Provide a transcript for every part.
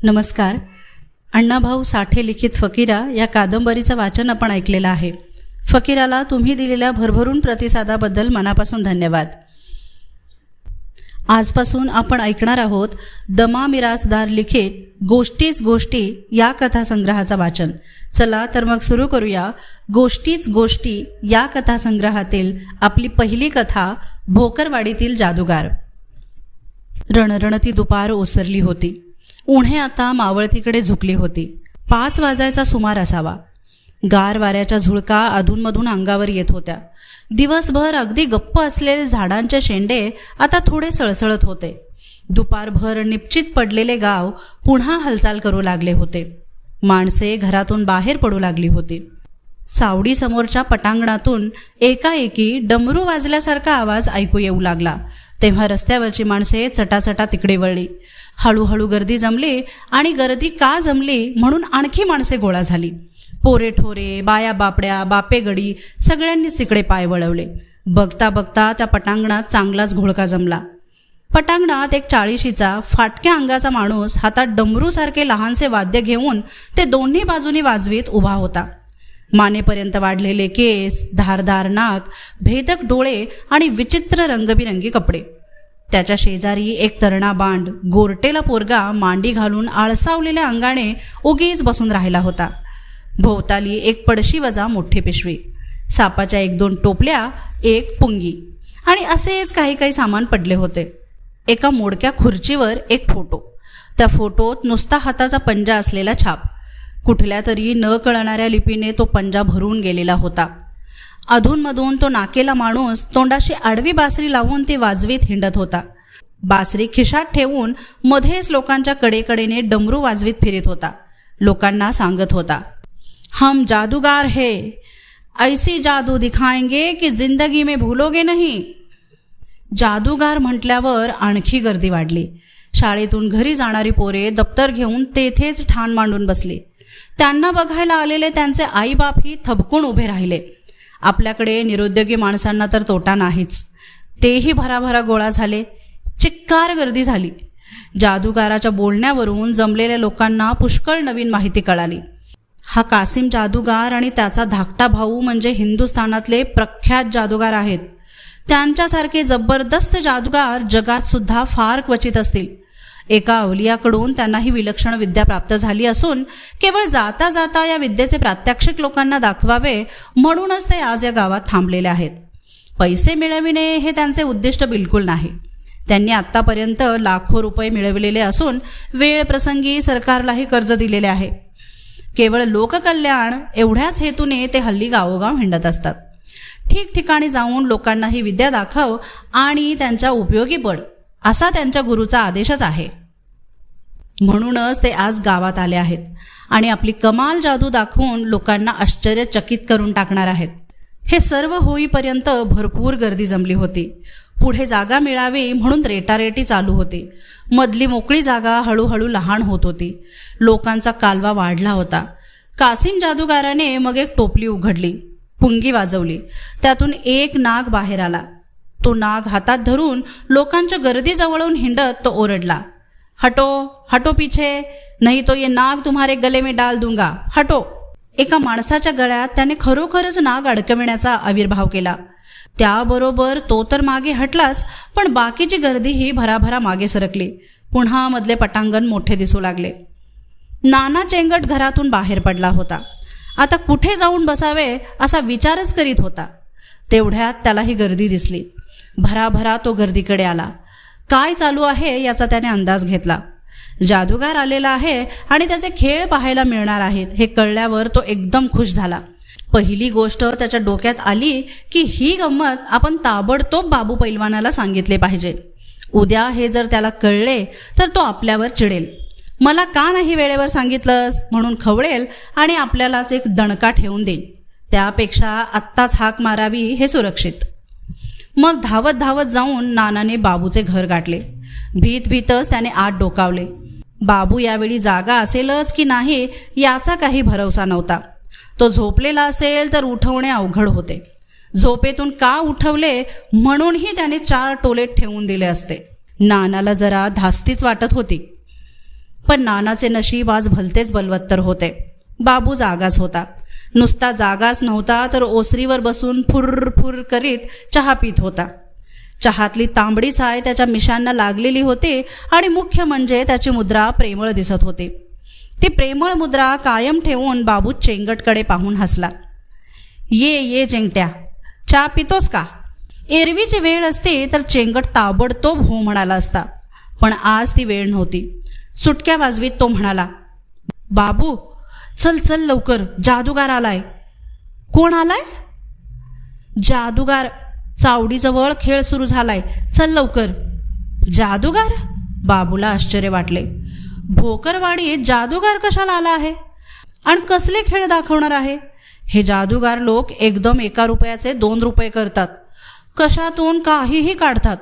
नमस्कार. अण्णाभाऊ साठे लिखित फकीरा या कादंबरीचं वाचन आपण ऐकलेलं आहे. फकीराला तुम्ही दिलेल्या भरभरून प्रतिसादाबद्दल मनापासून धन्यवाद. आजपासून आपण ऐकणार आहोत दमा मिरासदार लिखित गोष्टीच गोष्टी या कथासंग्रहाचं वाचन. चला तर मग सुरू करूया. गोष्टीच गोष्टी या कथासंग्रहातील आपली पहिली कथा, भोकरवाडीतील जादूगार. रणरणती दुपार ओसरली होती. उन्हे आता मावळतीकडे झुकली होती. 5 वाजायचा सुमार असावा. गार वाऱ्याच्या झुळका अधूनमधून अंगावर येत होत्या. दिवसभर अगदी गप्प असलेले झाडांचे शेंडे आता थोडे सळसळत होते. दुपारभर निपचित पडलेले गाव पुन्हा हालचाल करू लागले होते. माणसे घरातून बाहेर पडू लागली होती. चावडी समोरच्या पटांगणातून एकाएकी डमरू वाजल्यासारखा आवाज ऐकू येऊ लागला. तेव्हा रस्त्यावरची माणसे चटाचटा तिकडे वळली. हळूहळू गर्दी जमली आणि गर्दी का जमली म्हणून आणखी माणसे गोळा झाली. पोरे ठोरे, बाया बापड्या, बापेगडी सगळ्यांनीच तिकडे पाय वळवले. बघता बघता त्या पटांगणात चांगलाच घोळका जमला. पटांगणात एक 40शीचा फाटक्या अंगाचा माणूस हातात डमरूसारखे लहानसे वाद्य घेऊन ते दोन्ही बाजूनी वाजवीत उभा होता. मानेपर्यंत वाढलेले केस, धारदार नाक, भेदक डोळे आणि विचित्र रंगबिरंगी कपडे. त्याच्या शेजारी एक तरणा बांड, गोरटेला पोरगा मांडी घालून आळसावलेल्या अंगाने उगीच बसून राहिला होता. भोवताली एक पडशी वजा मोठी पिशवी, सापाच्या 1-2 टोपल्या, एक पुंगी आणि असेच काही काही सामान पडले होते. एका मोडक्या खुर्चीवर एक फोटो. त्या फोटोत नुसता हाताचा पंजा असलेला छाप. कुठल्या तरी न कळणाऱ्या लिपीने तो पंजा भरून गेलेला होता. अधूनमधून तो नाकेला माणूस तोंडाशी आडवी बासरी लावून ती वाजवीत हिंडत होता. बासरी खिशात ठेवून मध्येच लोकांच्या कडेकडेने डमरू वाजवीत फिरत होता. लोकांना सांगत होता, हम जादूगार है, ऐसी जादू दिखाएंगे कि जिंदगी में भूलोगे नहीं. जादूगार म्हटल्यावर आणखी गर्दी वाढली. शाळेतून घरी जाणारी पोरे दप्तर घेऊन तेथेच ठाण मांडून बसली. त्यांना बघायला आलेले त्यांचे आईबापही थबकून उभे राहिले. आपल्याकडे निरुद्योगी माणसांना तर तोटा नाहीच. तेही भराभरा गोळा झाले. चिक्कार गर्दी झाली. जादूगाराच्या बोलण्यावरून जमलेल्या लोकांना पुष्कळ नवीन माहिती कळाली. हा कासिम जादूगार आणि त्याचा धाकटा भाऊ म्हणजे हिंदुस्थानातले प्रख्यात जादूगार आहेत. त्यांच्यासारखे जबरदस्त जादूगार जगात सुद्धा फार क्वचित असतील. एका अवलियाकडून त्यांना ही विलक्षण विद्या प्राप्त झाली असून केवळ जाता जाता या विद्येचे प्रात्यक्षिक लोकांना दाखवावे म्हणूनच ते आज या गावात थांबलेले आहेत. पैसे मिळविणे हे त्यांचे उद्दिष्ट बिलकुल नाही. त्यांनी आत्तापर्यंत लाखो रुपये मिळविलेले असून वेळ प्रसंगी सरकारलाही कर्ज दिलेले आहे. केवळ लोककल्याण एवढ्याच हेतूने ते हल्ली गावोगाव हिंडत असतात. ठिकठिकाणी जाऊन लोकांना ही विद्या दाखव आणि त्यांच्या उपयोगी पड, असा त्यांच्या गुरुचा आदेशच आहे. म्हणूनच ते आज गावात आले आहेत आणि आपली कमाल जादू दाखवून लोकांना आश्चर्यचकित करून टाकणार आहेत. हे सर्व होईपर्यंत भरपूर गर्दी जमली होती. पुढे जागा मिळावी म्हणून रेटारेटी चालू होती. मधली मोकळी जागा हळूहळू लहान होत होती. लोकांचा कालवा वाढला होता. कासिम जादूगाराने मग एक टोपली उघडली, पुंगी वाजवली. त्यातून एक नाग बाहेर आला. तो नाग हातात धरून लोकांच्या गर्दीजवळून हिंडत तो ओरडला, हटो हटो पीछे, नहीं तो ये नाग तुम्हारे गले में डाल दूंगा, हटो. एका माणसाच्या गळ्यात त्याने खरोखरच नाग अडकविण्याचा आविर्भाव केला. त्याबरोबर तो तर मागे हटलाच, पण बाकीची गर्दीही भराभरा मागे सरकली. पुन्हा मधले पटांगण मोठे दिसू लागले. नाना चेंगट घरातून बाहेर पडला होता. आता कुठे जाऊन बसावे असा विचारच करीत होता. तेवढ्यात त्यालाही गर्दी दिसली. भराभरा तो गर्दीकडे आला. काय चालू आहे याचा त्याने अंदाज घेतला. जादूगार आलेला आहे आणि त्याचे खेळ पाहायला मिळणार आहेत हे कळल्यावर तो एकदम खुश झाला. पहिली गोष्ट त्याच्या डोक्यात आली की ही गंमत आपण ताबडतोब बाबू पैलवानाला सांगितले पाहिजे. उद्या हे जर त्याला कळले तर तो आपल्यावर चिडेल. मला का नाही वेळेवर सांगितलंस म्हणून खवळेल आणि आपल्यालाच एक दणका ठेवून देईल. त्यापेक्षा आत्ताच हाक मारावी हे सुरक्षित. मग धावत धावत जाऊन नानाने बाबूचे घर गाठले. भीत भीतच त्याने आत डोकावले. बाबू यावेळी जागा असेलच की नाही याचा काही भरवसा नव्हता. तो झोपलेला असेल तर उठवणे अवघड होते. झोपेतून का उठवले म्हणूनही त्याने 4 टोले ठेवून दिले असते. नानाला जरा धास्तीच वाटत होती. पण नानाचे नशीब आज भलतेच बलवत्तर होते. बाबू जागाच होता. नुसता जागाच नव्हता तर ओसरीवर बसून फुर्र फुर्र करीत चहा पित होता. चहातली तांबडी चाय त्याच्या मिशांना लागलेली होती आणि मुख्य म्हणजे त्याची मुद्रा प्रेमळ दिसत होती. ती प्रेमळ मुद्रा कायम ठेवून बाबू चेंगटकडे पाहून हसला. ये चेंगट्या, चहा पितोस का? एरवीची वेळ असते तर चेंगट ताबडतोब हो म्हणाला असता, पण आज ती वेळ नव्हती. सुटक्या वाजवीत तो म्हणाला, बाबू चल चल लवकर, जादूगार आलाय. कोण आलाय? जादूगार. चावडीजवळ खेळ सुरू झालाय, चल लवकर. जादूगार? बाबूला आश्चर्य वाटले. भोकरवाडीत जादूगार कशाला आला आहे आणि कसले खेळ दाखवणार आहे? हे जादूगार लोक एकदम 1 रुपयाचे 2 रुपये करतात, कशातून काहीही काढतात,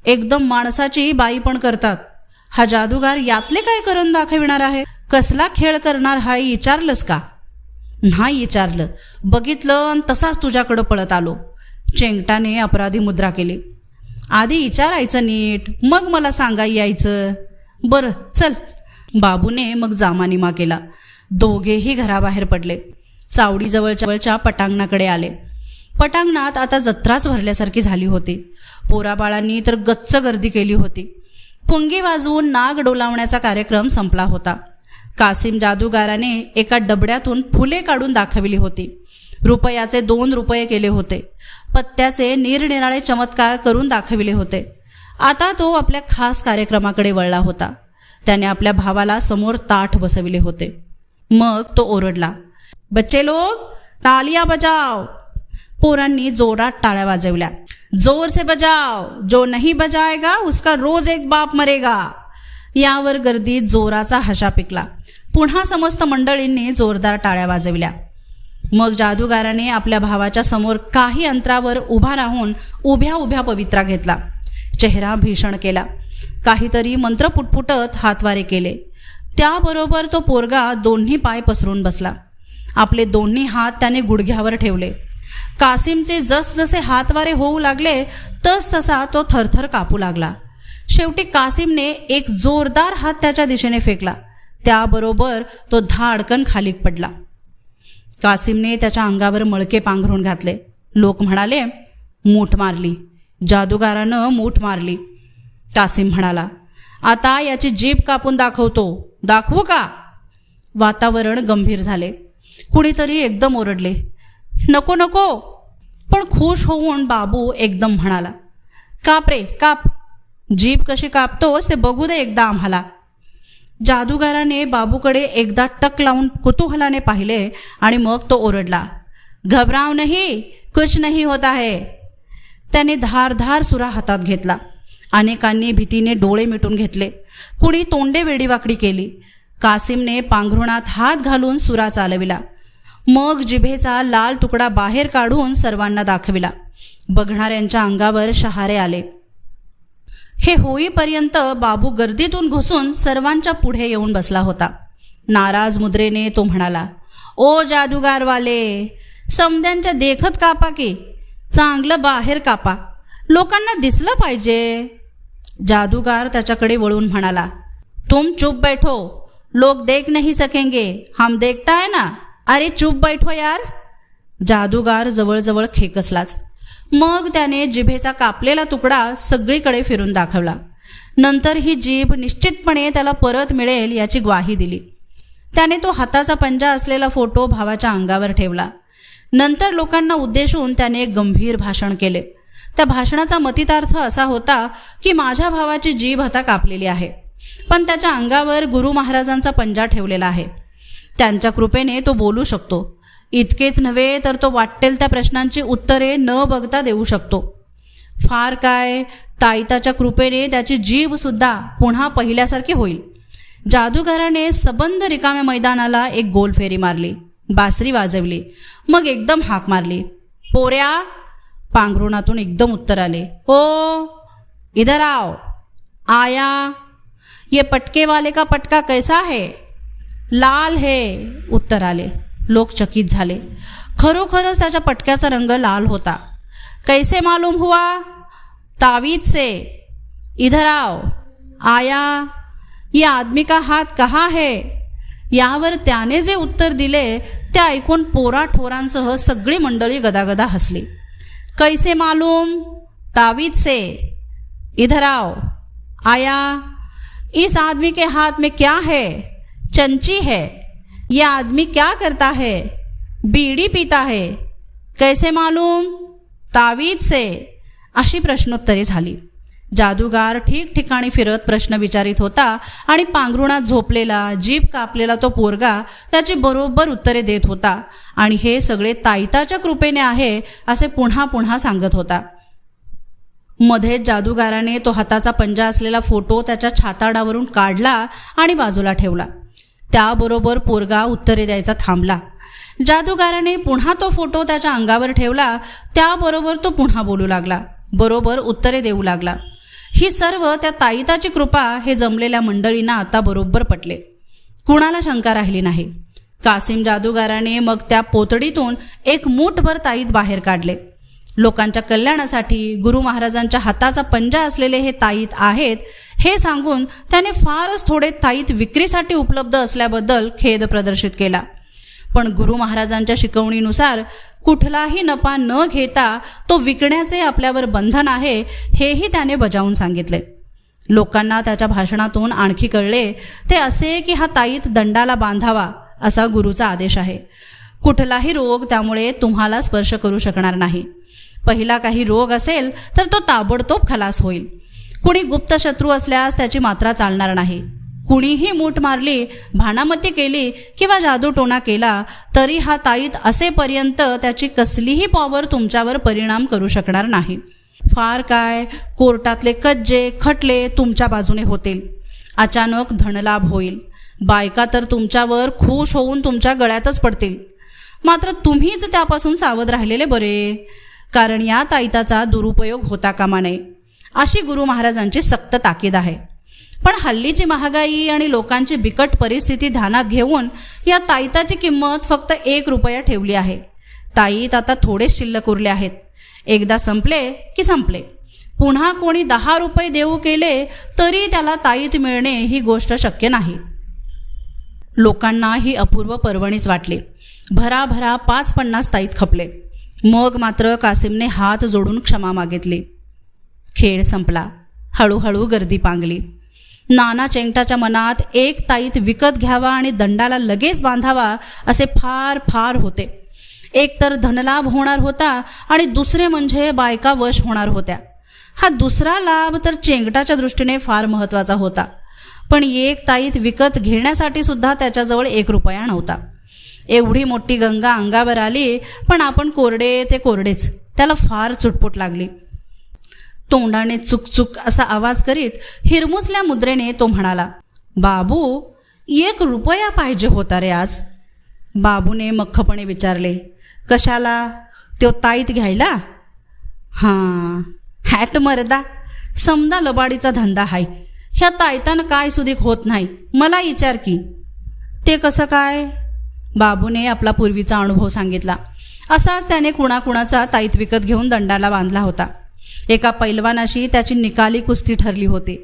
एकदम माणसाची बाई पण करतात. हा जादूगार यातले काय करून दाखविणार आहे? कसला खेळ करणार हा विचारलंस का? नाही विचारलं, बघितलं आणि तसाच तुझ्याकडं पळत आलो. चेंगटाने अपराधी मुद्रा केली. आधी विचारायचं नीट, मग मला सांगाय यायचं. बरं चल. बाबूने मग जामानिमा केला. दोघेही घराबाहेर पडले. चावडीजवळच्या पटांगणाकडे आले. पटांगणात आता जत्राच भरल्यासारखी झाली होती. पोराबाळांनी तर गच्च गर्दी केली होती. पुंगी वाजवून नाग डोलावण्याचा कार्यक्रम संपला होता. कासिम जादूगाराने एका डबड्यातून फुले काढून दाखविली होती. रुपयाचे 2 रुपये केले होते. पत्त्याचे निरनिराळे चमत्कार करून दाखविले होते. आता तो आपल्या खास कार्यक्रमाकडे वळला होता. त्याने आपल्या भावाला समोर ताठ बसविले होते. मग तो ओरडला, बच्चे लोग तालियां बजाव. पोरांनी जोरात टाळ्या वाजवल्या. जोर से बजाव, जो नहीं बजाएगा उसका रोज एक बाप मरेगा. यावर गर्दीत जोराचा हशा पिकला. पुन्हा समस्त मंडळींनी जोरदार टाळ्या वाजवल्या. मग जादूगाराने आपल्या भावाच्या समोर काही अंतरावर उभा राहून उभ्या उभ्या पवित्रा घेतला. चेहरा भीषण केला. काहीतरी मंत्र पुटपुटत हातवारे केले. त्याबरोबर तो पोरगा दोन्ही पाय पसरून बसला. आपले दोन्ही हात त्याने गुडघ्यावर ठेवले. कासिमचे जसजसे हातवारे होऊ लागले तस तसा तो थरथर कापू लागला. शेवटी कासिमने एक जोरदार हात त्याच्या दिशेने फेकला. त्याबरोबर तो धाडकन खाली पडला. कासिमने त्याच्या अंगावर मळके पांघरून घातले. लोक म्हणाले, मूठ मारली, जादूगारानं मूठ मारली. कासिम म्हणाला, आता याची जीभ कापून दाखवतो, दाखवू का? वातावरण गंभीर झाले. कुणीतरी एकदम ओरडले, नको नको. पण खुश होऊन बाबू एकदम म्हणाला, काप रे काप, जीभ कशी कापतोस ते बघू दे एकदा आम्हाला. जादूगाराने बाबूकडे एकदा टक लावून कुतूहलाने पाहिले आणि मग तो ओरडला, घबराव नाही, कुछ नहीं होता है. त्याने धारधार सुरा हातात घेतला. अनेकांनी भीतीने डोळे मिटून घेतले. कुणी तोंडे वेडीवाकडी केली. कासिमने पांघरुणात हात घालून सुरा चालविला. मग जिभेचा लाल तुकडा बाहेर काढून सर्वांना दाखविला. बघणाऱ्यांच्या अंगावर शहारे आले. हे होईपर्यंत बाबू गर्दीतून घुसून सर्वांच्या पुढे येऊन बसला होता. नाराज मुद्रेने तो म्हणाला, ओ जादूगारवाले, समद्यांच्या देखत कापा की, चांगलं बाहेर कापा, लोकांना दिसलं पाहिजे. जादूगार त्याच्याकडे वळून म्हणाला, तुम चुप बैठो, लोग देख नहीं सकेंगे, हम देखता है ना. अरे चुप बैठो यार. जादूगार जवळजवळ खेकसलाच. मग त्याने जिभेचा कापलेला तुकडा सगळीकडे फिरून दाखवला. नंतर ही जीभ निश्चितपणे त्याला परत मिळेल याची ग्वाही दिली. त्याने तो हाताचा पंजा असलेला फोटो भावाच्या अंगावर ठेवला. नंतर लोकांना उद्देशून त्याने एक गंभीर भाषण केले. त्या भाषणाचा मतितार्थ असा होता की माझ्या भावाची जीभ आता कापलेली आहे, पण त्याच्या अंगावर गुरु महाराजांचा पंजा ठेवलेला आहे. त्यांच्या कृपेने तो बोलू शकतो. इतकेच नव्हे तर तो वाटेल त्या प्रश्नांची उत्तरे न बघता देऊ शकतो. फार काय, ताईताच्या कृपेने त्याची जीभ सुद्धा पुन्हा पहिल्यासारखी होईल. जादूगाराने सबंध रिकाम्या मैदानाला एक गोल फेरी मारली, बासरी वाजवली, मग एकदम हाक मारली, पोऱ्या. पांघरुणातून एकदम उत्तर आले, ओ इधर आओ. आया. ये पटके वाले का पटका कैसा है? लाल है. उत्तर आले. लोक चकित झाले. खरोखरच त्याच्या पटक्याचा रंग लाल होता. कैसे मालूम हुआ? तावीज से. इधर आओ. आया. ये आदमी का हात कहाँ है? यावर त्याने जे उत्तर दिले ते ऐकून पोरा ठोरांसह सगळी मंडळी गदागदा हसली. कैसे मालूम? तावीज से. इधर आओ. आया. इस आदमी के हाथ में क्या है? चंची है. यह आदमी क्या करता है? बीड़ी पीता है. कैसे मालूम? तावीज से. अशी प्रश्नोत्तरे झाली. जादूगार ठिकठिकाणी फिरत प्रश्न विचारित होता आणि पांघरुणात झोपलेला, जीभ कापलेला तो पोरगा त्याची बरोबर उत्तरे देत होता आणि हे सगळे ताईताच्या कृपेने आहे असे पुन्हा पुन्हा सांगत होता. मध्येच जादूगाराने तो हाताचा पंजा असलेला फोटो त्याच्या छाताडावरून काढला आणि बाजूला ठेवला. त्याबरोबर पोरगा उत्तरे द्यायचा थांबला. जादूगाराने पुन्हा तो फोटो त्याच्या अंगावर ठेवला. त्याबरोबर तो पुन्हा बोलू लागला, बरोबर उत्तरे देऊ लागला. ही सर्व त्या ताईताची कृपा हे जमलेल्या मंडळींना आता बरोबर पटले. कुणाला शंका राहिली नाही. कासिम जादूगाराने मग त्या पोतडीतून एक मूठभर ताईत बाहेर काढले. लोकांच्या कल्याणासाठी गुरु महाराजांच्या हाताचा पंजा असलेले हे ताईत आहेत हे सांगून त्याने फारच थोडे ताईत विक्रीसाठी उपलब्ध असल्याबद्दल खेद प्रदर्शित केला. पण गुरु महाराजांच्या शिकवणीनुसार कुठलाही नफा न घेता तो विकण्याचे आपल्यावर बंधन आहे हेही त्याने बजावून सांगितले. लोकांना त्याच्या भाषणातून आणखी कळले ते असे की हा ताईत दंडाला बांधावा असा गुरुचा आदेश आहे. कुठलाही रोग त्यामुळे तुम्हाला स्पर्श करू शकणार नाही. पहिला काही रोग असेल तर तो ताबडतोब खलास होईल. कुणी गुप्त शत्रू असल्यास त्याची मात्रा चालणार नाही. कुणीही मूठ मारली, भानामती केली किंवा जादूटोणा केला तरी हा ताईत असेपर्यंत त्याची कसलीही पॉवर तुमच्यावर परिणाम करू शकणार नाही. फार काय, कोर्टातले कज्जे खटले तुमच्या बाजूने होतील. अचानक धनलाभ होईल. बायका तर तुमच्यावर खुश होऊन तुमच्या गळ्यातच पडतील. मात्र तुम्हीच त्यापासून सावध राहिलेले बरे, कारण या ताईताचा दुरुपयोग होता कामा नये अशी गुरु महाराजांची सक्त ताकीद आहे. पण हल्लीची महागाई आणि लोकांची बिकट परिस्थिती ध्यानात घेऊन या ताईताची किंमत फक्त 1 रुपया ठेवली आहे. ताईत आता थोडे शिल्लक उरले आहेत. एकदा संपले की संपले. पुन्हा कोणी 10 रुपये देऊ केले तरी त्याला ताईत मिळणे ही गोष्ट शक्य नाही. लोकांना ही अपूर्व पर्वणीच वाटली. भराभरा 5-50 ताईत खपले. मग मात्र कासिमने हात जोडून क्षमा मागितली. खेळ संपला. हळूहळू गर्दी पांगली. नाना चेंगटाच्या मनात एक ताईत विकत घ्यावा आणि दंडाला लगेच बांधावा असे फार फार होते. एक तर धनलाभ होणार होता आणि दुसरे म्हणजे बायका वश होणार होत्या. हा दुसरा लाभ तर चेंगटाच्या दृष्टीने फार महत्त्वाचा होता. पण एक ताईत विकत घेण्यासाठी सुद्धा त्याच्याजवळ 1 रुपया नव्हता. एवढी मोठी गंगा अंगावर आली पण आपण कोरडे ते कोरडेच. त्याला फार चुटपुट लागली. तोंडाने चुकचुक असा आवाज करीत हिरमुसल्या मुद्रेने तो म्हणाला, बाबू 1 रुपया पाहिजे होता रे आज. बाबूने मख्खपणे विचारले, कशाला? तो ताईत घ्यायला? हां, हॅट मर्दा, समदा लबाडीचा धंदा हाय. ह्या ताईतानं काय सुधीक होत नाही. मला विचार की. ते कसं काय? बाबूने आपला पूर्वीचा अनुभव सांगितला. असाच त्याने कुणाकुणाचा ताईत विकत घेऊन दंडाला बांधला होता. एका पैलवानाशी त्याची निकाली कुस्ती ठरली होती.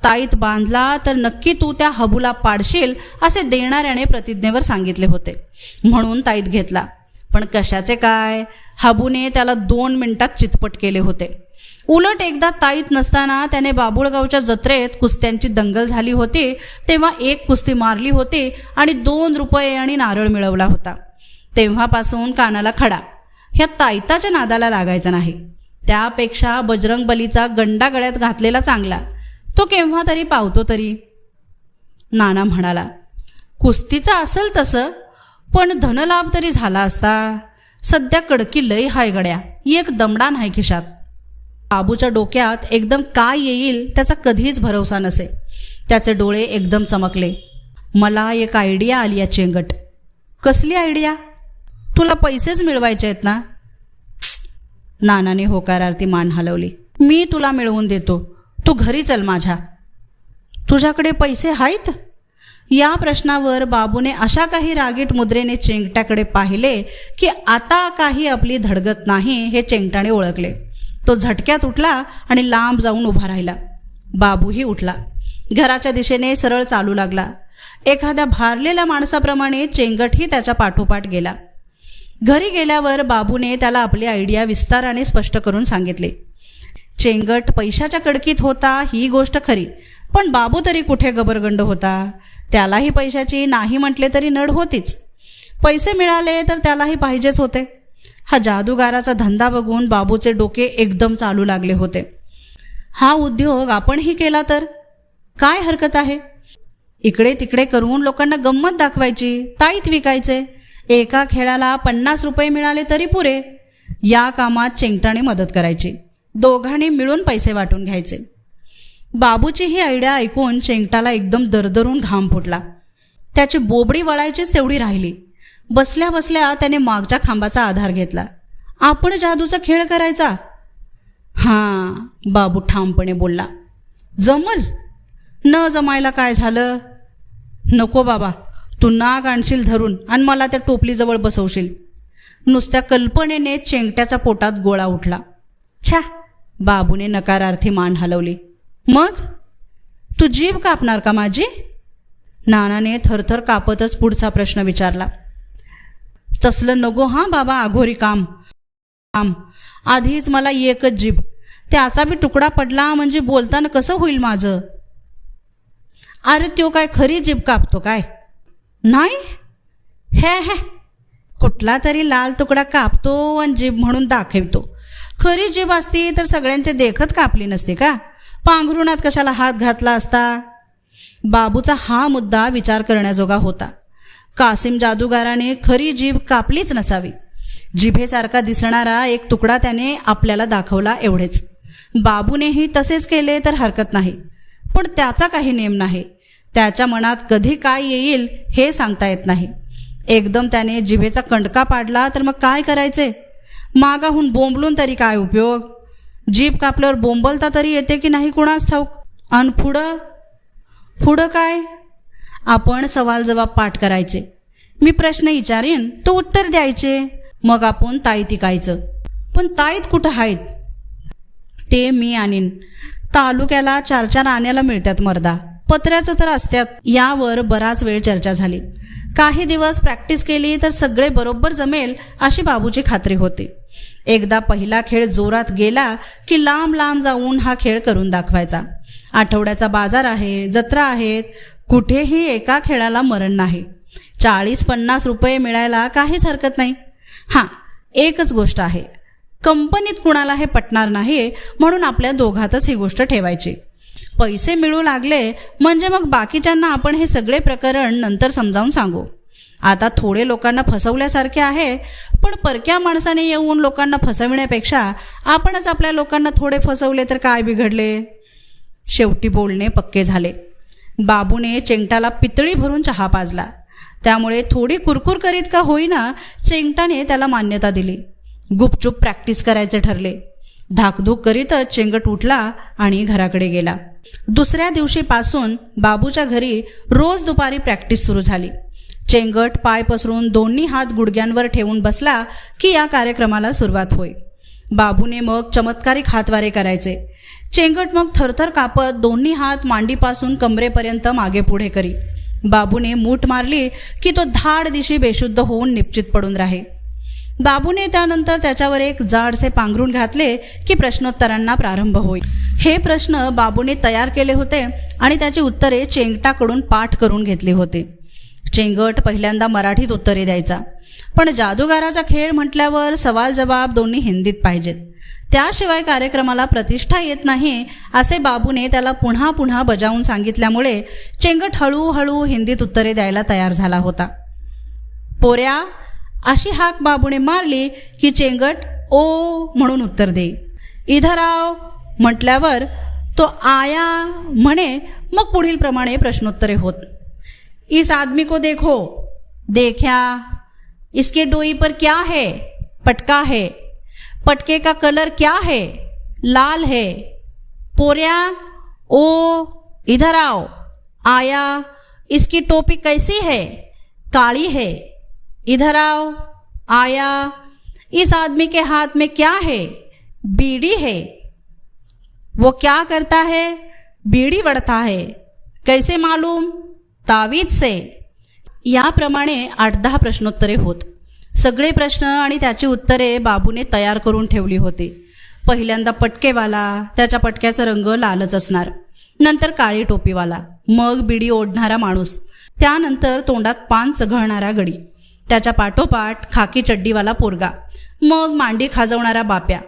ताईत बांधला तर नक्की तू त्या हबूला पाडशील असे देणाऱ्याने प्रतिज्ञेवर सांगितले होते. म्हणून ताईत घेतला. पण कशाचे काय? हबूने त्याला 2 मिनिटात चितपट केले होते. उलट एकदा ताईत नसताना त्याने बाबुळगावच्या जत्रेत कुस्त्यांची दंगल झाली होती तेव्हा 1 कुस्ती मारली होती आणि 2 रुपये आणि नारळ मिळवला होता. तेव्हापासून कानाला खडा. ह्या ताईताच्या नादाला लागायचा नाही. त्यापेक्षा बजरंगबलीचा गंडा गळ्यात घातलेला चांगला. तो केव्हा तरी पावतो तरी. नाना म्हणाला, कुस्तीचा असेल तसं, पण धनलाभ तरी झाला असता. सध्या कडकी लय हाय गड्या. 1 दमडा नाही खिशात. बाबूच्या डोक्यात एकदम काय येईल त्याचा कधीच भरोसा नसे. त्याचे डोळे एकदम चमकले. मला एक आयडिया आली या चेंगट. कसली आयडिया? तुला पैसेच मिळवायचे आहेत ना? नानाने होकारार्थी मान हलवली. मी तुला मिळवून देतो. तू घरी चल माझ्या. तुझ्याकडे पैसे आहेत? या प्रश्नावर बाबूने अशा काही रागीट मुद्रेने चेंगट्याकडे पाहिले की आता काही आपली धडगत नाही हे चेंगटाने ओळखले. तो झटक्यात उठला आणि लांब जाऊन उभा राहिला. बाबूही उठला. घराच्या दिशेने सरळ चालू लागला. एखाद्या भारलेल्या माणसाप्रमाणे चेंगटही त्याच्या पाठोपाठ गेला. घरी गेल्यावर बाबूने त्याला आपली आयडिया विस्ताराने स्पष्ट करून सांगितले. चेंगट पैशाच्या कडकीत होता ही गोष्ट खरी, पण बाबू तरी कुठे गबरगंड होता. त्यालाही पैशाची नाही म्हटले तरी नड होतीच. पैसे मिळाले तर त्यालाही पाहिजेच होते. हा जादूगाराचा धंदा बघून बाबूचे डोके एकदम चालू लागले होते. हा उद्योग आपणही केला तर काय हरकत आहे? इकडे तिकडे करून लोकांना गंमत दाखवायची, ताईत विकायचे. एका खेळाला 50 रुपये मिळाले तरी पुरे. या कामात चेंगटाने मदत करायची. दोघांनी मिळून पैसे वाटून घ्यायचे. बाबूची ही आयडिया ऐकून चेंगटाला एकदम दरदरून घाम फुटला. त्याची बोबडी वळायचीच तेवढी राहिली. बसल्या बसल्या त्याने मागच्या खांबाचा आधार घेतला. आपण जादूचा खेळ करायचा? हां, बाबू ठामपणे बोलला. जमल? न जमायला काय झालं? नको बाबा, तू नाग आणशील धरून आणि मला त्या टोपलीजवळ बसवशील. नुसत्या कल्पनेने चेंगट्याच्या पोटात गोळा उठला. छा, बाबूने नकारार्थी मान हलवली. मग तू जीभ कापणार का माझी? नानाने थरथर कापतच पुढचा प्रश्न विचारला. तसलं नको हां बाबा, आघोरी काम. आधीच मला एकच जीभ, त्याचा बी तुकडा पडला म्हणजे बोलताना कसं होईल माझं? अरे त्यो काय खरी जीभ कापतो काय? नाही, हे कुठला तरी लाल तुकडा कापतो आणि जीभ म्हणून दाखवतो. खरी जीभ असती तर सगळ्यांचे देखत कापली नसते का? पांघरुणात कशाला हात घातला असता? बाबूचा हा मुद्दा विचार करण्याजोगा होता. कासिम जादूगाराने खरी जीभ कापलीच नसावी. जिभेसारखा दिसणारा एक तुकडा त्याने आपल्याला दाखवला एवढेच. बाबूनेही तसेच केले तर हरकत नाही, पण त्याचा काही नेम नाही. त्याच्या मनात कधी काय येईल हे सांगता येत नाही. एकदम त्याने जिभेचा कंडका पाडला तर मग काय करायचे? मागाहून बोंबलून तरी काय उपयोग? जीभ कापल्यावर बोंबलता तरी येते की नाही कुणास ठाऊक. अन पुढं काय? आपण सवाल जवाब पाठ करायचे. मी प्रश्न विचारीन, तो उत्तर द्यायचे. मग आपण ताईत ऐकायचं. पण ताईत कुठं आहेत? ते मी आणीन. तालुक्याला 4-4 आण्याला मिळतात मर्दा. पत्र्याचं तर असत्यात. यावर बराच वेळ चर्चा झाली. काही दिवस प्रॅक्टिस केली तर सगळे बरोबर जमेल अशी बाबूची खात्री होती. एकदा पहिला खेळ जोरात गेला की लांब लांब जाऊन हा खेळ करून दाखवायचा. आठवड्याचा बाजार आहे, जत्रा आहेत, कुठेही एका खेळाला मरण नाही. 40-50 रुपये मिळायला काहीच हरकत नाही. हां, एकच गोष्ट आहे, कंपनीत कुणाला हे पटणार नाही, म्हणून आपल्या दोघातच ही गोष्ट ठेवायची. पैसे मिळू लागले म्हणजे मग बाकीच्यांना आपण हे सगळे प्रकरण नंतर समजावून सांगू. आता थोडे लोकांना फसवल्यासारखे आहे, पण परक्या माणसाने येऊन लोकांना फसविण्यापेक्षा आपणच आपल्या लोकांना थोडे फसवले तर काय बिघडले? शेवटी बोलणे पक्के झाले. बाबूने चेंगटाला पितळी भरून चहा पाजला. त्यामुळे थोडी कुरकुर करीत का होईना चेंगटाने त्याला मान्यता दिली. गुपचूप प्रॅक्टिस करायचे ठरले. धाकधूक करीतच चेंगट उठला आणि घराकडे गेला. दुसऱ्या दिवशीपासून बाबूच्या घरी रोज दुपारी प्रॅक्टिस सुरू झाली. चेंगट पाय पसरून दोन्ही हात गुडघ्यांवर ठेवून बसला की या कार्यक्रमाला सुरुवात होई. बाबूने मग चमत्कारिक हातवारे करायचे. चेंगट मग थरथर कापत दोन्ही हात मांडीपासून कमरेपर्यंत मागे पुढे करी. बाबूने मूठ मारली की तो धाड दिशी बेशुद्ध होऊन निश्चित पडून राहे. बाबूने त्यानंतर त्याच्यावर एक जाडसे पांघरूण घातले की प्रश्नोत्तरांना प्रारंभ होई. हे प्रश्न बाबूने तयार केले होते आणि त्याची उत्तरे चेंगटाकडून पाठ करून घेतली होती. चेंगट पहिल्यांदा मराठीत उत्तरे द्यायचा, पण जादूगाराचा खेळ म्हटल्यावर सवाल जवाब दोन्ही हिंदीत पाहिजेत. त्याशिवाय कार्यक्रमाला प्रतिष्ठा येत नाही असे बाबूने त्याला पुन्हा पुन्हा बजावून सांगितल्यामुळे चेंगट हळूहळू हिंदीत उत्तरे द्यायला तयार झाला होता. पोऱ्या अशी हाक बाबूने मारली की चेंगट ओ म्हणून उत्तर दे. इधर आओ म्हटल्यावर तो आया म्हणे. मग पुढील प्रमाणे प्रश्नोत्तरे होत. इस आदमी को देखो. देखा. इसके डोई पर क्या है? पटका है. पटके का कलर क्या है? लाल है. पोरिया ओ इधर आओ. आया. इसकी टोपी कैसी है? काली है. इधर आओ. आया. इस आदमी के हाथ में क्या है? बीड़ी है. वो क्या करता है? बीड़ी वड़ता है. कैसे मालूम? तावीज से. याप्रमाणे 8-10 प्रश्नोत्तरे होत. सगळे प्रश्न आणि त्याची उत्तरे बाबूने तयार करून ठेवली होती. पहिल्यांदा पटकेवाला, त्याच्या पटक्याचा रंग लालच असणार. नंतर काळी टोपीवाला, मग बिडी ओढणारा माणूस, त्यानंतर तोंडात पान चघळणारा गडी, त्याच्या पाठोपाठ खाकी चड्डीवाला पोरगा, मग मांडी खाजवणारा बाप्या,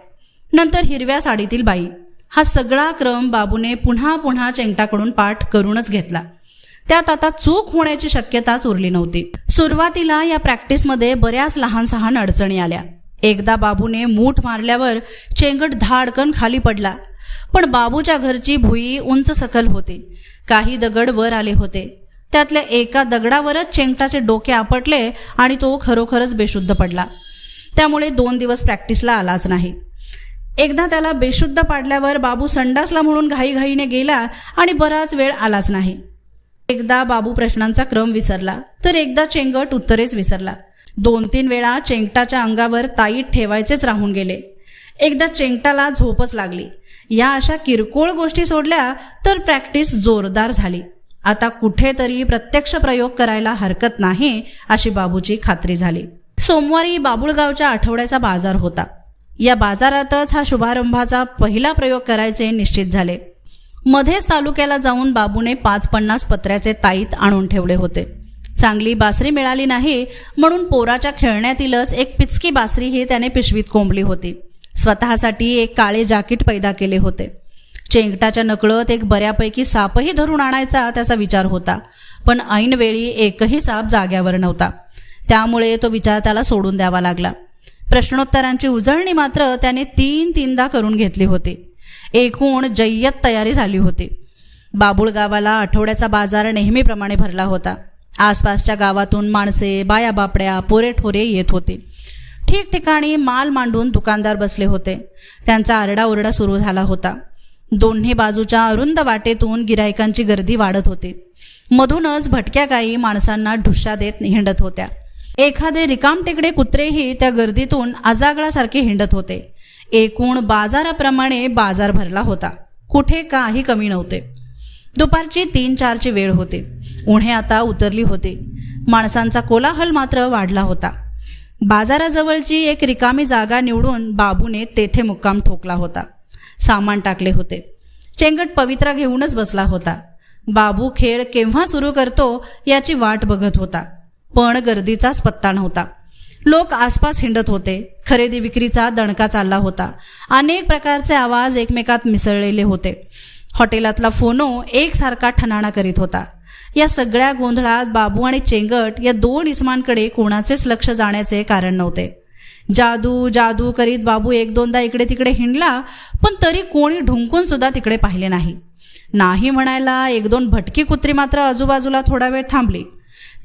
नंतर हिरव्या साडीतील बाई. हा सगळा क्रम बाबूने पुन्हा पुन्हा चेंगटाकडून पाठ करूनच घेतला. त्यात आता चूक होण्याची शक्यताच उरली नव्हती. सुरुवातीला या प्रॅक्टिसमध्ये बऱ्याच लहान सहान अडचणी आल्या. एकदा बाबूने मूठ मारल्यावर चेंगट धाडकन खाली पडला. पण बाबूच्या घरची भुई उंच सकल होती. काही दगड वर आले होते. त्यातल्या एका दगडावरच चेंगटाचे डोके आपटले आणि तो खरोखरच बेशुद्ध पडला. त्यामुळे 2 दिवस प्रॅक्टिसला आलाच नाही. एकदा त्याला बेशुद्ध पाडल्यावर बाबू संडासला म्हणून घाईघाईने गेला आणि बराच वेळ आलाच नाही. एकदा बाबू प्रश्नांचा क्रम विसरला, तर एकदा चेंगट उत्तरेच विसरला. 2-3 वेळा चेंगटाच्या अंगावर ताईत ठेवायचेच राहून गेले. एकदा चेंगटाला झोपच लागली. या अशा किरकोळ गोष्टी सोडल्या तर प्रॅक्टिस जोरदार झाली. आता कुठेतरी प्रत्यक्ष प्रयोग करायला हरकत नाही अशी बाबूची खात्री झाली. सोमवारी बाबुळगावच्या आठवड्याचा बाजार होता. या बाजारातच हा शुभारंभाचा पहिला प्रयोग करायचे निश्चित झाले. मध्येच तालुक्याला जाऊन बाबूने 5-50 पत्र्याचे ताईत आणून ठेवले होते. चांगली बासरी मिळाली नाही म्हणून पोराच्या खेळण्यातीलच एक पिचकी बासरीही त्याने पिशवीत कोंबली होती. स्वतःसाठी एक काळे जाकीट पैदा केले होते. चेंगटाच्या नकळत एक बऱ्यापैकी सापही धरून आणायचा त्याचा विचार होता. पण ऐनवेळी एकही साप जाग्यावर नव्हता. त्यामुळे तो विचार त्याला सोडून द्यावा लागला. प्रश्नोत्तरांची उजळणी मात्र त्याने 3-3दा करून घेतली होती. एकूण जय्यत तयारी झाली होती. बाबुळगावाला आठवड्याचा बाजार नेहमीप्रमाणे भरला होता. आसपासच्या गावातून माणसे, बाया बापड्या, पोरेठोरे येत होते. ठिकठिकाणी माल मांडून दुकानदार बसले होते. त्यांचा आरडाओरडा सुरू झाला होता. दोन्ही बाजूच्या अरुंद वाटेतून गिरायकांची गर्दी वाढत होती. मधूनच भटक्या गायी माणसांना ढुश्शा देत हिंडत होत्या. एखादे रिकामटेकडे कुत्रेही त्या गर्दीतून अजागळासारखे हिंडत होते. एकूण बाजाराप्रमाणे बाजार भरला होता. कुठे काही कमी नव्हते. दुपारची 3-4ची वेळ होती. उन्हे आता उतरली होती. माणसांचा कोलाहल मात्र वाढला होता. बाजाराजवळची एक रिकामी जागा निवडून बाबूने तेथे मुक्काम ठोकला होता. सामान टाकले होते. चेंगट पवित्रा घेऊनच बसला होता. बाबू खेळ केव्हा सुरू करतो याची वाट बघत होता. पण गर्दीचाच पत्ता नव्हता. लोक आसपास हिंडत होते. खरेदी विक्रीचा दणका चालला होता. अनेक प्रकारचे आवाज एकमेकात मिसळलेले होते. हॉटेलातला फोनो एकसारखा ठणाणा करीत होता. या सगळ्या गोंधळात बाबू आणि चेंगट या 2 इसमांकडे कोणाचेच लक्ष जाण्याचे कारण नव्हते. जादू जादू करीत बाबू 1-2दा इकडे तिकडे हिंडला, पण तरी कोणी ढुंकून सुद्धा तिकडे पाहिले नाही. नाही म्हणायला 1-2 भटकी कुत्री मात्र आजूबाजूला थोडा वेळ थांबली.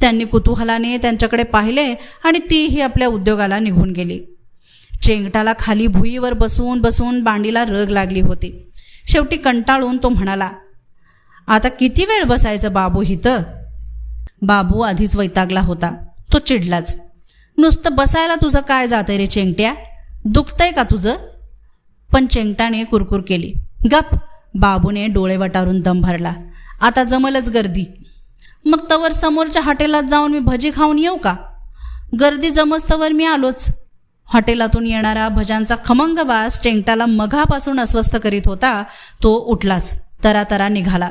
त्यांनी कुतूहलाने त्यांच्याकडे पाहिले आणि तीही आपल्या उद्योगाला निघून गेली. चेंगटाला खाली भुईवर बसून बसून बांडीला रग लागली होती. शेवटी कंटाळून तो म्हणाला, आता किती वेळ बसायचं बाबू हिथं? बाबू आधीच वैतागला होता. तो चिडलाच. नुसतं बसायला तुझं काय जातंय रे चेंगट्या? दुखतंय का तुझं? पण चेंगटाने कुरकुर केली. गप. बाबूने डोळे वटारून दम भरला. आता जमलच गर्दी. मग तवर समोरच्या हॉटेलात जाऊन मी भजी खाऊन येऊ का? गर्दी जमस्तवर मी आलोच. हॉटेलातून येणारा भजांचा खमंग वास चेंगटाला मघापासून अस्वस्थ करीत होता. तो उठलाच. तरातरा निघाला.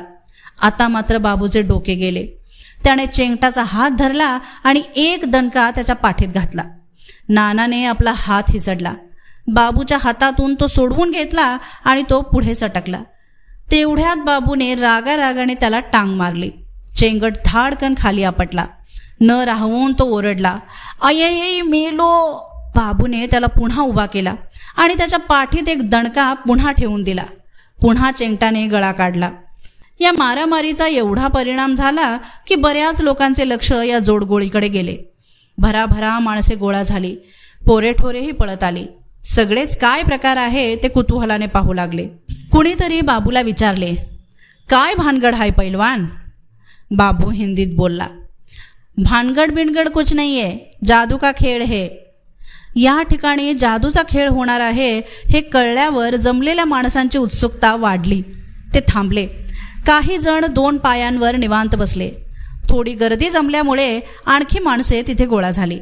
आता मात्र बाबूचे डोके गेले. त्याने चेंगटाचा हात धरला आणि एक दणका त्याच्या पाठीत घातला. नानाने आपला हात हिसडला. बाबूच्या हातातून तो सोडवून घेतला आणि तो पुढे सटकला. तेवढ्यात बाबूने रागारागाने त्याला टांग मारली. चेंगट धाडकन खाली आपटला. न राहून तो ओरडला, आये मेलो. बाबूने त्याला पुन्हा उभा केला आणि त्याच्या पाठीत एक दणका पुन्हा ठेवून दिला. पुन्हा चेंगटाने गळा काढला. या मारामारीचा एवढा परिणाम झाला की बऱ्याच लोकांचे लक्ष या जोडगोळीकडे गेले. भराभरा माणसे गोळा झाली. पोरेठोरेही पळत आली. सगळेच काय प्रकार आहे ते कुतूहलाने पाहू लागले. कुणीतरी बाबूला विचारले, काय भानगड हाय पैलवान? बाबू हिंदीत बोलला, भानगड बिनगड कुछ नाही आहे, जादू का खेळ है. या ठिकाणी जादूचा खेळ होणार आहे हे कळल्यावर जमलेल्या माणसांची उत्सुकता वाढली. ते थांबले. काही जण 2 पायांवर निवांत बसले. थोडी गर्दी जमल्यामुळे आणखी माणसे तिथे गोळा झाली.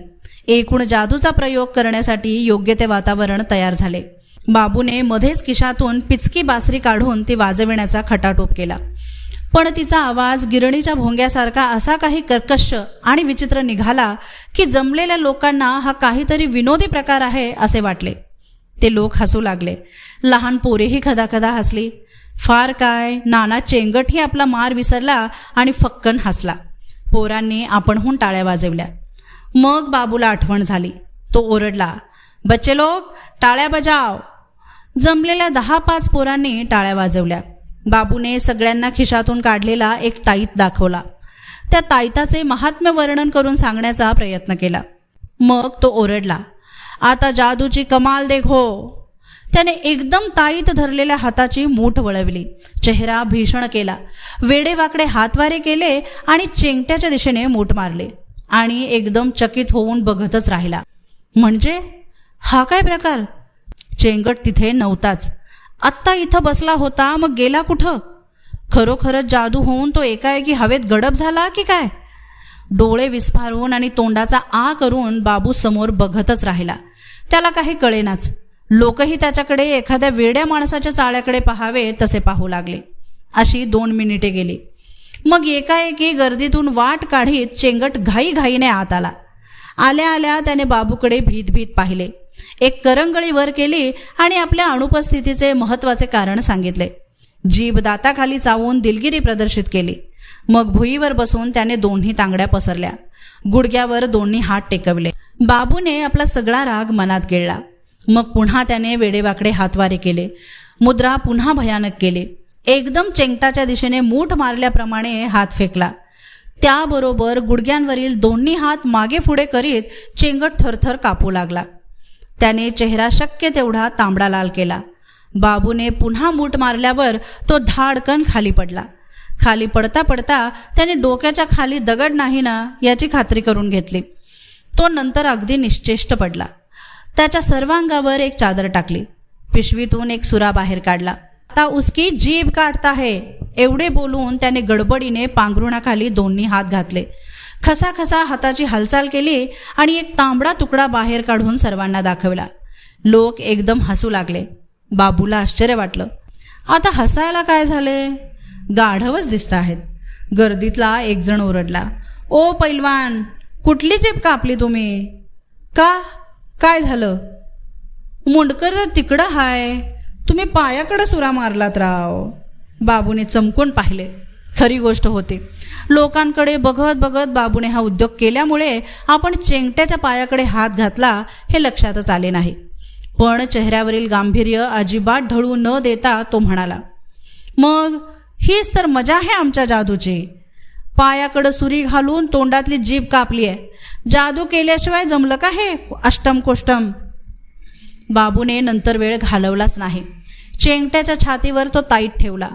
एकूण जादूचा प्रयोग करण्यासाठी योग्य ते वातावरण तयार झाले. बाबूने मध्येच खिशातून पिचकी बासरी काढून ती वाजविण्याचा खटाटोप केला. पण तिचा आवाज गिरणीच्या भोंग्यासारखा असा काही कर्कश आणि विचित्र निघाला की जमलेल्या लोकांना हा काहीतरी विनोदी प्रकार आहे असे वाटले. ते लोक हसू लागले. लहान पोरेही खदाखदा हसली. फार काय, नाना चेंगटही आपला मार विसरला आणि फक्कन हसला. पोरांनी आपणहून टाळ्या वाजवल्या. मग बाबूला आठवण झाली. तो ओरडला, बच्चे लोक, टाळ्या बजाव. जमलेल्या 10-5 पोरांनी टाळ्या वाजवल्या. बाबूने सगळ्यांना खिशातून काढलेला एक ताईत दाखवला. त्या ताईताचे महात्म्य वर्णन करून सांगण्याचा प्रयत्न केला. मग तो ओरडला, आता जादूची कमाल देखो. त्याने एकदम ताईत धरलेल्या हाताची मूठ वळवली. चेहरा भीषण केला. वेडेवाकडे हातवारे केले आणि चेंगट्याच्या दिशेने मूठ मारले आणि एकदम चकित होऊन बघतच राहिला. म्हणजे हा काय प्रकार? चेंगट तिथे नव्हताच. आत्ता इथं बसला होता, मग गेला कुठं? खरोखरच जादू होऊन तो एकाएकी हवेत गडप झाला की काय? डोळे विस्फारून आणि तोंडाचा आ करून बाबू समोर बघतच राहिला. त्याला काही कळेनाच. लोकही त्याच्याकडे एखाद्या वेड्या माणसाच्या चाळ्याकडे पाहावे तसे पाहू लागले. अशी 2 मिनिटे गेली. मग एकाएकी गर्दीतून वाट काढीत चेंगट घाईघाईने आत आला. आल्या आल्या त्याने बाबूकडे भीत पाहिले. एक करंगळी वर केली आणि आपल्या अनुपस्थितीचे महत्वाचे कारण सांगितले. जीभ दाताखाली चावून दिलगिरी प्रदर्शित केली. मग भुईवर बसून त्याने दोन्ही तांगड्या पसरल्या. गुडघ्यावर दोन्ही हात टेकवले. बाबूने आपला सगळा राग मनात गिळला. मग पुन्हा त्याने वेडेवाकडे हातवारे केले. मुद्रा पुन्हा भयानक केली. एकदम चेंगटाच्या दिशेने मूठ मारल्याप्रमाणे हात फेकला. त्याबरोबर गुडघ्यांवरील दोन्ही हात मागे पुढे करीत चेंगट थरथर कापू लागला. त्याने चेहरा शक्य तेवढा तांबडा लाल केला. बाबूने पुन्हा मूठ मारल्यावर तो धाडकन खाली पडला. खाली पडता पडता त्याने डोक्याच्या खाली दगड नाही ना याची खात्री करून घेतली. तो नंतर अगदी निश्चेष्ट पडला. त्याच्या सर्वांगावर एक चादर टाकली. पिशवीतून एक सुरा बाहेर काढला. आता उसकी जीभ काढता है, एवढे बोलून त्याने गडबडीने पांघरुणाखाली दोन्ही हात घातले. खसाखसा हाताची हालचाल केली आणि एक तांबडा तुकडा बाहेर काढून सर्वांना दाखवला. लोक एकदम हसू लागले. बाबूला आश्चर्य वाटलं. आता हसायला काय झाले? गाढवच दिसत आहेत. गर्दीतला एक जण ओरडला, ओ पैलवान, कुठली जीभ कापली तुम्ही? का? काय झालं? मुंडकर तिकडं हाय, तुम्ही पायाकडे सुरा मारलात राव. बाबूने चमकून पाहिले. खरी गोष्ट होती. लोकांकडे बघत बघत बाबूने हा उद्योग केल्यामुळे आपण चेंगट्याच्या पायाकडे हात घातला हे लक्षातच आले नाही. पण चेहऱ्यावरील गांभीर्य अजिबात ढळू न देता तो म्हणाला, मग हीच तर मजा आहे आमच्या जादूची. पायाकडं सुरी घालून तोंडातली जीभ कापली आहे. जादू केल्याशिवाय जमलं का हे अष्टम कोष्टम? बाबूने नंतर वेळ घालवलाच नाही. चेंगट्याच्या छातीवर तो ताईत ठेवला.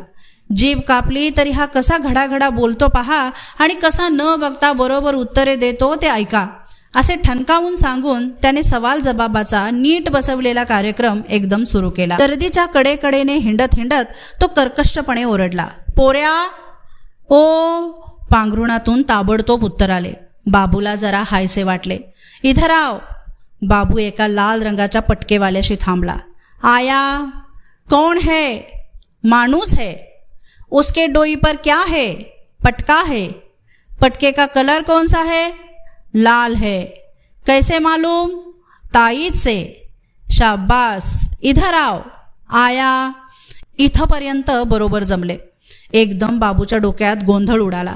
जीभ कापली तरी हा कसा घडाघडा बोलतो पहा आणि कसा न बघता बरोबर उत्तरे देतो ते ऐका, असे ठणकावून सांगून त्याने सवाल जबाबाचा नीट बसवलेला कार्यक्रम एकदम सुरू केला. गर्दीच्या कडेकडेने हिंडत हिंडत तो कर्कशपणे ओरडला, पोऱ्या ओ. पांघरुणातून ताबडतोब उत्तर आले. बाबूला जरा हायसे वाटले. इधर आओ. बाबू एका लाल रंगाच्या पटकेवाल्याशी थांबला. आया? कौन है? माणूस है. उसके डोई पर क्या है? पटका है. पटके का कलर कौन सा है? लाल है. कैसे मालूम? ताईत से. शाबास, इधर आओ. आया. इथपर्यंत बरोबर जमले. एकदम बाबूच्या डोक्यात गोंधळ उडाला.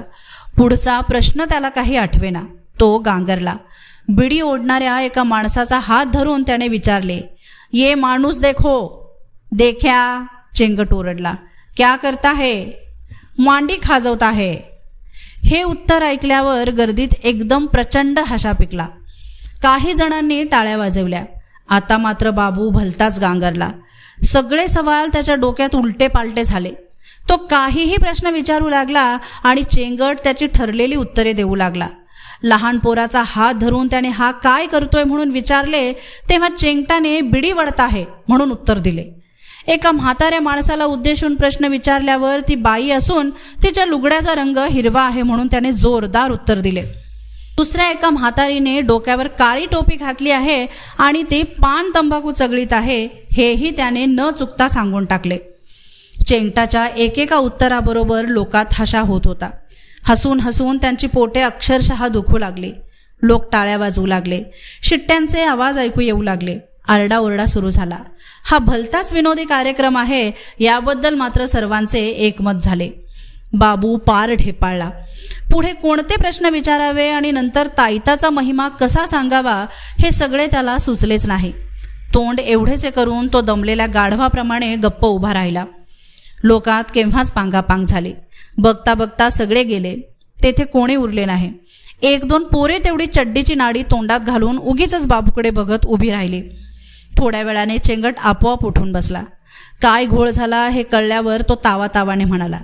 पुढचा प्रश्न त्याला काही आठवेना. तो गांगरला. बिडी ओढणाऱ्या एका माणसाचा हात धरून त्याने विचारले, ये माणूस देखो. देखा. चेंगट ओरडला, क्या करता है? मांडी खाजवता है. हे उत्तर ऐकल्यावर गर्दीत एकदम प्रचंड हशा पिकला. काही जणांनी टाळ्या वाजवल्या. आता मात्र बाबू भलताच गांगरला. सगळे सवाल त्याच्या डोक्यात उलटे पालटे झाले. तो काहीही प्रश्न विचारू लागला आणि चेंगट त्याची ठरलेली उत्तरे देऊ लागला. लहान पोराचा हात धरून त्याने हा काय करतोय म्हणून विचारले तेव्हा चेंगटाने बिडी वळत आहे म्हणून उत्तर दिले. एका म्हाताऱ्या माणसाला उद्देशून प्रश्न विचारल्यावर ती बाई असून तिच्या लुगड्याचा रंग हिरवा आहे म्हणून त्याने जोरदार उत्तर दिले. दुसऱ्या एका म्हातारीने डोक्यावर काळी टोपी घातली आहे आणि ती पान तंबाखू चगळीत आहे हेही त्याने न चुकता सांगून टाकले. चेंगटाच्या एकेका उत्तराबरोबर लोकात हशा होत होता. हसून हसून त्यांची पोटे अक्षरशः दुखू लागली. लोक टाळ्या वाजवू लागले. शिट्ट्यांचे आवाज ऐकू येऊ लागले. आरडाओरडा सुरू झाला. हा भलताच विनोदी कार्यक्रम आहे याबद्दल मात्र सर्वांचे एकमत झाले. बाबू पार ढेपाळला. पुढे कोणते प्रश्न विचारावे आणि नंतर ताईताचा महिमा कसा सांगावा हे सगळे त्याला सुचलेच नाही. तोंड एवढेसे करून तो दमलेल्या गाढवाप्रमाणे गप्प उभा राहिला. लोकात केव्हाच पांगापांग झाली. बघता बघता सगळे गेले. तेथे कोणी उरले नाही. एक दोन पोरे तेवढी चड्डीची नाडी तोंडात घालून उगीच बाबूकडे बघत उभी राहिली. थोड्या वेळाने चेंगट आपोआप उठून बसला. काय घोळ झाला हे कळल्यावर तो तावातावाने म्हणाला,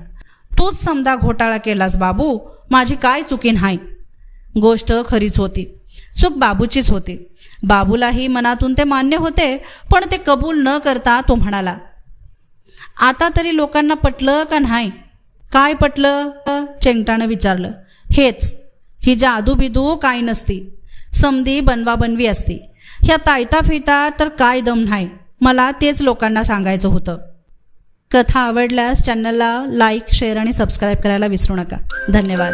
तूच समजा घोटाळा केलास बाबू, माझी काय चुकी नाही. गोष्ट खरीच होती. चूक बाबूचीच होती. बाबूलाही मनातून ते मान्य होते, पण ते कबूल न करता तो म्हणाला, आता तरी लोकांना पटलं का नाही? काय पटलं? चेंगटानं विचारलं. हेच, ही जादू बिदू काय नसती, समधी बनवाबनवी असती. ह्या तायता फिता तर काय दम नाही. मला तेच लोकांना सांगायचं होतं. कथा आवडल्यास चॅनलला लाईक, शेअर आणि सबस्क्राईब करायला विसरू नका. धन्यवाद.